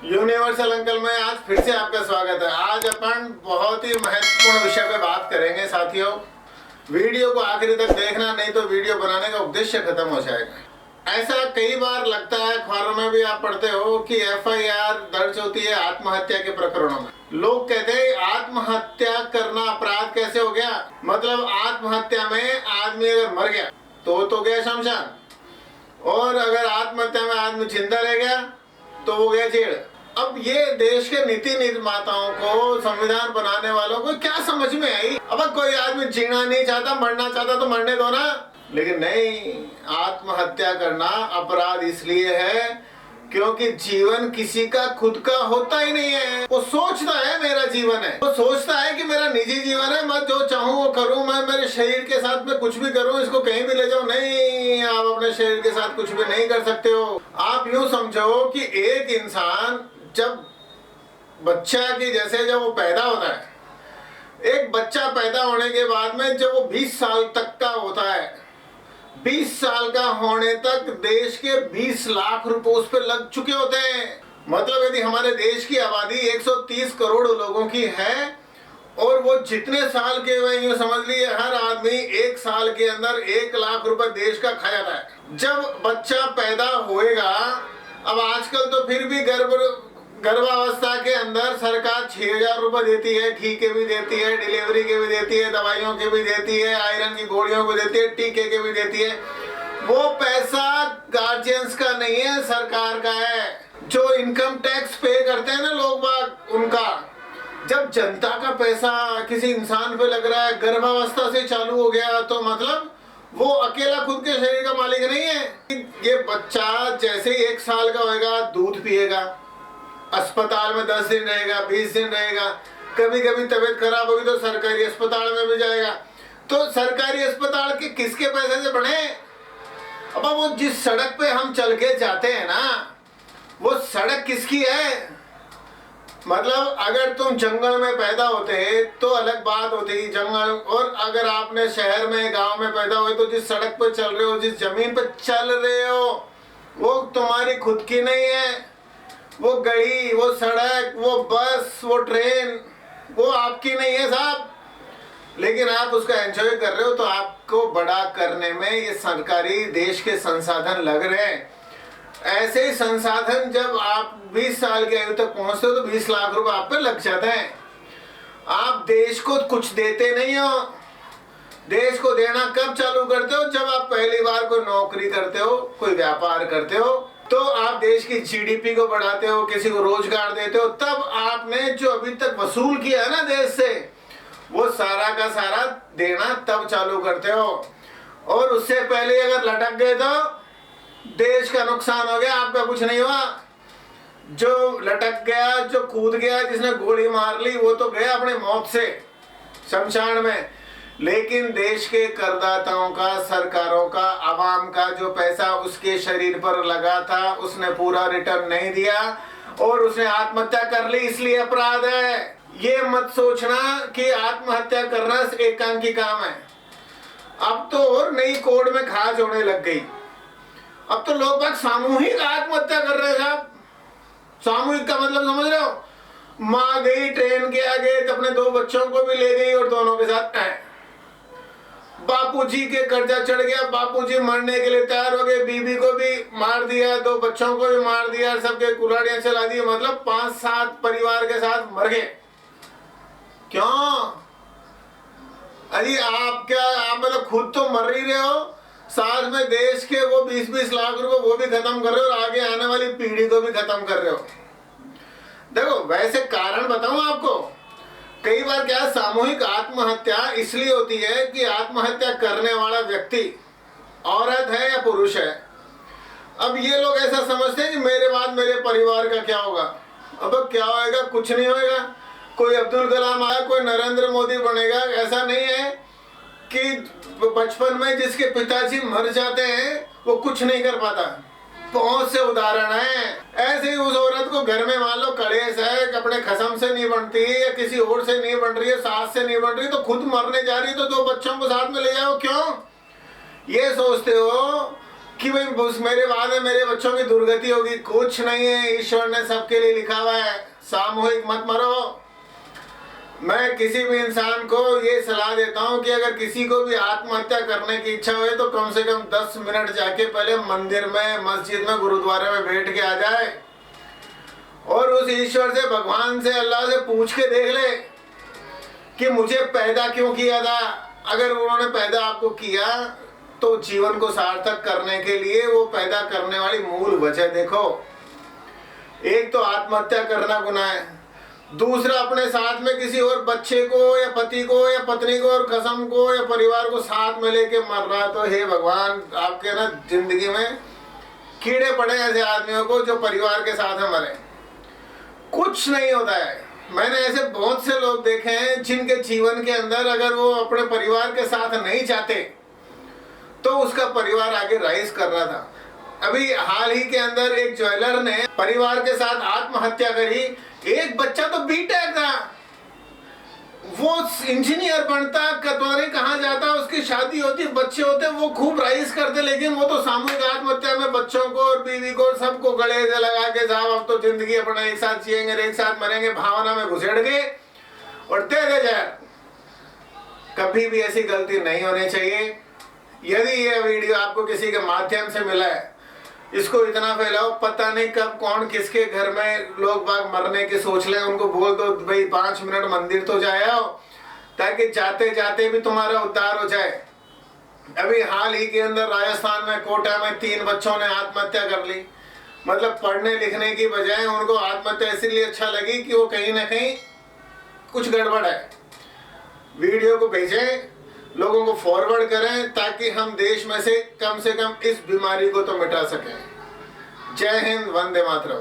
Universal uncle में आज फिर से आपका स्वागत है। आज अपन बहुत ही महत्वपूर्ण विषय पे बात करेंगे साथियों। वीडियो को आखिरी तक देखना, नहीं तो वीडियो बनाने का उद्देश्य खत्म हो जाएगा। ऐसा कई बार लगता है, अखबारों में भी आप पढ़ते हो कि FIR दर्ज होती है आत्महत्या के प्रकरणों में। लोग कहते हैं आत्महत्या करना अपराध कैसे हो गया। मतलब आत्महत्या में आदमी अगर मर गया तो गया शमशान, और अगर आत्महत्या में आदमी जिंदा रह गया तो वो गया जेल। अब ये देश के नीति निर्माताओं को, संविधान बनाने वालों को क्या समझ में आई? अब कोई आदमी जीना नहीं चाहता, मरना चाहता तो मरने दो ना। लेकिन नहीं, आत्महत्या करना अपराध इसलिए है क्योंकि जीवन किसी का खुद का होता ही नहीं है। वो सोचता है मेरा जीवन है, वो सोचता है कि मेरा निजी जीवन है, मैं जो चाहूँ वो करूँ, मैं मेरे शरीर के साथ में कुछ भी करूँ, इसको कहीं भी ले जाऊँ। नहीं, आप अपने शरीर के साथ कुछ भी नहीं कर सकते हो। आप यूँ समझो कि एक इंसान जब बच्चा की जैसे जब वो पैदा होता है, एक बच्चा पैदा होने के बाद में जब वो 20 साल तक का होता है, 20 साल का होने तक देश के 20 लाख रुपए उस पर लग चुके होते हैं। मतलब यदि हमारे देश की आबादी 130 करोड़ लोगों की है और वो जितने साल के हुए, यूँ समझ लिए हर आदमी 1 साल के अंदर 1 लाख रुपए देश का खा जाता है। जब बच्चा पैदा होएगा, अब आजकल तो फिर भी गर्भावस्था के अंदर सरकार 6,000 रुपए देती है, टीके भी देती है, डिलीवरी के भी देती है, दवाइयों के भी देती है, आयरन की गोलियों को देती है, टीके के भी देती है। वो पैसा गार्जियंस का नहीं है, सरकार का है। जो इनकम टैक्स पे करते हैं ना लोग बाग, उनका। जब जनता का पैसा किसी इंसान पे लग रहा है, गर्भावस्था से चालू हो गया, तो मतलब वो अकेला खुद के शरीर का मालिक नहीं है। ये बच्चा जैसे ही 1 साल का होएगा दूध पिएगा, अस्पताल में 10 दिन रहेगा, 20 दिन रहेगा, कभी कभी तबीयत खराब होगी तो सरकारी अस्पताल में भी जाएगा। तो सरकारी अस्पताल के किसके पैसे से बढ़े? अब वो जिस सड़क पे हम चल के जाते हैं ना, वो सड़क किसकी है? मतलब अगर तुम जंगल में पैदा होते तो अलग बात होती, जंगल, और अगर आपने शहर में, गांव में पैदा हुए तो जिस सड़क पे चल रहे हो, जिस जमीन पे चल रहे हो, वो तुम्हारी खुद की नहीं है। वो गड़ी, वो सड़क, वो बस, वो ट्रेन, वो आपकी नहीं है साहब। लेकिन आप उसका एंजॉय कर रहे हो, तो आपको बड़ा करने में ये सरकारी देश के संसाधन लग रहे हैं। ऐसे ही संसाधन जब आप 20 साल की आयु तक पहुंचते हो तो 20 लाख रुपए आप पे लग जाते हैं। आप देश को कुछ देते नहीं हो। देश को देना कब चालू करते हो? जब आप पहली बार कोई नौकरी करते हो, कोई व्यापार करते हो, तो आप देश की GDP को बढ़ाते हो, किसी को रोजगार देते हो। तब आपने जो अभी तक वसूल किया है ना देश से, वो सारा का सारा देना तब चालू करते हो। और उससे पहले अगर लटक गए तो देश का नुकसान हो गया, आपका कुछ नहीं हुआ। जो लटक गया, जो कूद गया, जिसने गोली मार ली, वो तो गया अपने मौत से शमशान में। लेकिन देश के करदाताओं का, सरकारों का, आवाम का जो पैसा उसके शरीर पर लगा था, उसने पूरा रिटर्न नहीं दिया और उसने आत्महत्या कर ली, इसलिए अपराध है। ये मत सोचना कि आत्महत्या करना एकांकी काम है। अब तो और नई कोड में खास होने लग गई। अब तो लोग बाग सामूहिक आत्महत्या कर रहे हैं साहब। सामूहिक का मतलब समझ रहे हो? माँ गई ट्रेन के आगे तो अपने 2 बच्चों को भी ले गई और दोनों के साथ बापूजी के कर्जा चढ़ गया, बापूजी मरने के लिए तैयार हो गए, बीबी को भी मार दिया, 2 बच्चों को भी मार दिया, सबके कुल्हाड़ियां चला दी। मतलब 5-7 परिवार के साथ मर गए। क्यों? अरे आप मतलब खुद तो मर ही रहे हो, साथ में देश के वो 20-20 लाख रुपए वो भी खत्म कर रहे हो और आगे आने वाली पीढ़ी को भी खत्म कर रहे हो। देखो, वैसे कारण बताऊं आपको, कई बार क्या सामूहिक आत्महत्या इसलिए होती है कि आत्महत्या करने वाला व्यक्ति औरत है या पुरुष है। अब ये लोग ऐसा समझते हैं कि मेरे बाद मेरे परिवार का क्या होगा। अब क्या होएगा? कुछ नहीं होएगा। कोई अब्दुल कलाम आया, कोई नरेंद्र मोदी बनेगा, ऐसा नहीं है कि बचपन में जिसके पिताजी मर जाते हैं वो कुछ नहीं कर पाता। बहुत से उदाहरण हैं। ऐसे ही उस औरत को घर में मान लो कलेश है, कपड़े खसम से नहीं बनती या किसी और से नहीं बन रही है, सास से नहीं बन रही, तो खुद मरने जा रही है, तो 2 बच्चों को साथ में ले जाओ। क्यों? ये सोचते हो कि भाई मेरे बाद में मेरे बच्चों की दुर्गति होगी। कुछ नहीं है, ईश्वर ने सबके लिए लिखा हुआ है, सामूहिक मत मरो। मैं किसी भी इंसान को ये सलाह देता हूँ कि अगर किसी को भी आत्महत्या करने की इच्छा हो तो कम से कम 10 मिनट जाके पहले मंदिर में, मस्जिद में, गुरुद्वारे में बैठ के आ जाए और उस ईश्वर से, भगवान से, अल्लाह से पूछ के देख ले कि मुझे पैदा क्यों किया था। अगर उन्होंने पैदा आपको किया तो जीवन को सार्थक करने के लिए वो पैदा करने वाली मूल वजह देखो। एक तो आत्महत्या करना गुनाह है, दूसरा अपने साथ में किसी और बच्चे को या पति को या पत्नी को और कसम को या परिवार को साथ में लेके मर रहा। तो हे भगवान, आपके ना जिंदगी में कीड़े पड़े ऐसे आदमियों को जो परिवार के साथ में मरे। कुछ नहीं होता है। मैंने ऐसे बहुत से लोग देखे हैं जिनके जीवन के अंदर अगर वो अपने परिवार के साथ नहीं जाते तो उसका परिवार आगे राइज कर रहा था। अभी हाल ही के अंदर एक ज्वेलर ने परिवार के साथ आत्महत्या करी। एक बच्चा तो बीटेक था, वो इंजीनियर बनता, पता नहीं कहाँ जाता, उसकी शादी होती, बच्चे होते, वो खूब राइज करते, लेकिन वो तो सामूहिक आत्महत्या में बच्चों को और बीवी को सबको गले से लगा के साहब अब तो जिंदगी अपना एक साथ जिएंगे, एक साथ मरेंगे, भावना में घुसेड़ गए और दे जाए। कभी भी ऐसी गलती नहीं होनी चाहिए। यदि यह वीडियो आपको किसी के माध्यम से मिला है, इसको इतना फैलाओ, पता नहीं कब कौन किसके घर में लोग बाग मरने की सोच लें। उनको बोल दो भाई 5 मिनट मंदिर तो जाए आओ, ताकि जाते जाते भी तुम्हारा उद्धार हो जाए। अभी हाल ही के अंदर राजस्थान में कोटा में 3 बच्चों ने आत्महत्या कर ली। मतलब पढ़ने लिखने की बजाय उनको आत्महत्या इसलिए अच्छा लगी कि वो कहीं ना कहीं कुछ गड़बड़ है। वीडियो को भेजें, लोगों को फॉरवर्ड करें ताकि हम देश में से कम इस बीमारी को तो मिटा सकें। जय हिंद, वंदे मातरम।